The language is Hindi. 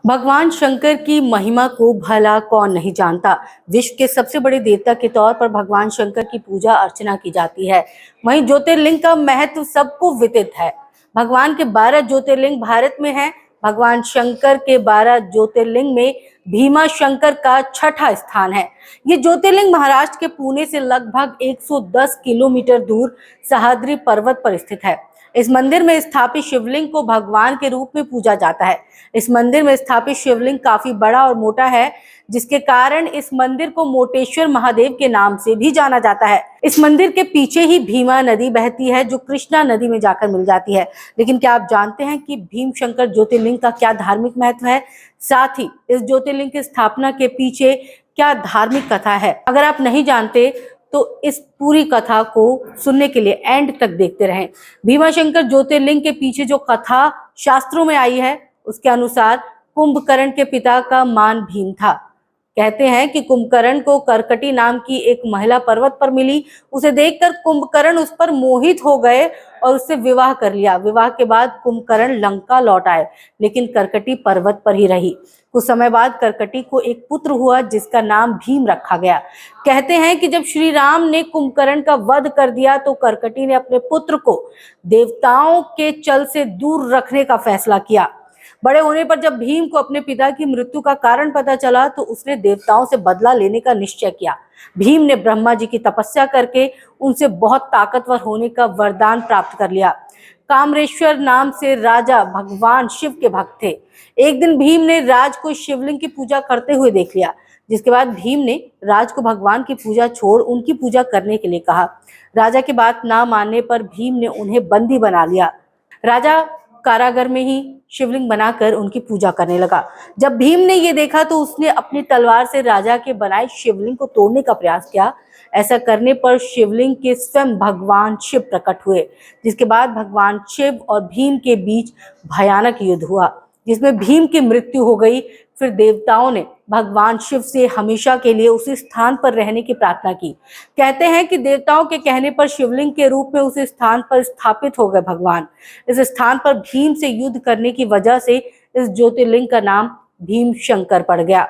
भगवान शंकर की महिमा को भला कौन नहीं जानता। विश्व के सबसे बड़े देवता के तौर पर भगवान शंकर की पूजा अर्चना की जाती है। वहीं ज्योतिर्लिंग का महत्व सबको विदित है। भगवान के 12 ज्योतिर्लिंग भारत में हैं। भगवान शंकर के 12 ज्योतिर्लिंग में भीमा शंकर का छठा स्थान है। ये ज्योतिर्लिंग महाराष्ट्र के पुणे से लगभग 110 किलोमीटर दूर सह्याद्री पर्वत पर स्थित है। इस मंदिर में स्थापित शिवलिंग को भगवान के रूप में पूजा जाता है। इस मंदिर में स्थापित शिवलिंग काफी बड़ा और मोटा है, जिसके कारण इस मंदिर को मोटेश्वर महादेव के नाम से भी जाना जाता है। इस मंदिर के पीछे ही भीमा नदी बहती है, जो कृष्णा नदी में जाकर मिल जाती है। लेकिन क्या आप जानते हैं कि भीम शंकर ज्योतिर्लिंग का क्या धार्मिक महत्व है? साथ ही इस ज्योतिर्लिंग की स्थापना के पीछे क्या धार्मिक कथा है? अगर आप नहीं जानते तो इस पूरी कथा को सुनने के लिए एंड तक देखते रहें। भीमा शंकर ज्योतिर्लिंग के पीछे जो कथा शास्त्रों में आई है, उसके अनुसार कुंभकर्ण के पिता का मान भीम था। कहते हैं कि कुंभकर्ण को करकटी नाम की एक महिला पर्वत पर मिली। उसे देखकर कुंभकर्ण उस पर मोहित हो गए और उससे विवाह कर लिया। विवाह के बाद कुंभकर्ण लंका लौट आए, लेकिन करकटी पर्वत पर ही रही। कुछ समय बाद करकटी को एक पुत्र हुआ, जिसका नाम भीम रखा गया। कहते हैं कि जब श्री राम ने कुंभकर्ण का वध कर दिया तो करकटी ने अपने पुत्र को देवताओं के चल से दूर रखने का फैसला किया। बड़े होने पर जब भीम को अपने पिता की मृत्यु का कारण पता चला तो उसने देवताओं से बदला लेने का निश्चय किया। भीम ने ब्रह्मा जी की तपस्या करके उनसे बहुत ताकतवर होने का वरदान प्राप्त कर लिया। कामरेश्वर नाम से राजा भगवान शिव के भक्त थे। एक दिन भीम ने राज को शिवलिंग की पूजा करते हुए देख लिया, जिसके बाद भीम ने राज को भगवान की पूजा छोड़ उनकी पूजा करने के लिए कहा। राजा की बात ना मानने पर भीम ने उन्हें बंदी बना लिया। राजा कारागार में ही शिवलिंग बनाकर उनकी पूजा करने लगा। जब भीम ने ये देखा तो उसने अपनी तलवार से राजा के बनाए शिवलिंग को तोड़ने का प्रयास किया। ऐसा करने पर शिवलिंग के स्वयं भगवान शिव प्रकट हुए, जिसके बाद भगवान शिव और भीम के बीच भयानक युद्ध हुआ, जिसमें भीम की मृत्यु हो गई। फिर देवताओं ने भगवान शिव से हमेशा के लिए उसी स्थान पर रहने की प्रार्थना की। कहते हैं कि देवताओं के कहने पर शिवलिंग के रूप में उस स्थान पर स्थापित हो गए भगवान। इस स्थान पर भीम से युद्ध करने की वजह से इस ज्योतिर्लिंग का नाम भीम शंकर पड़ गया।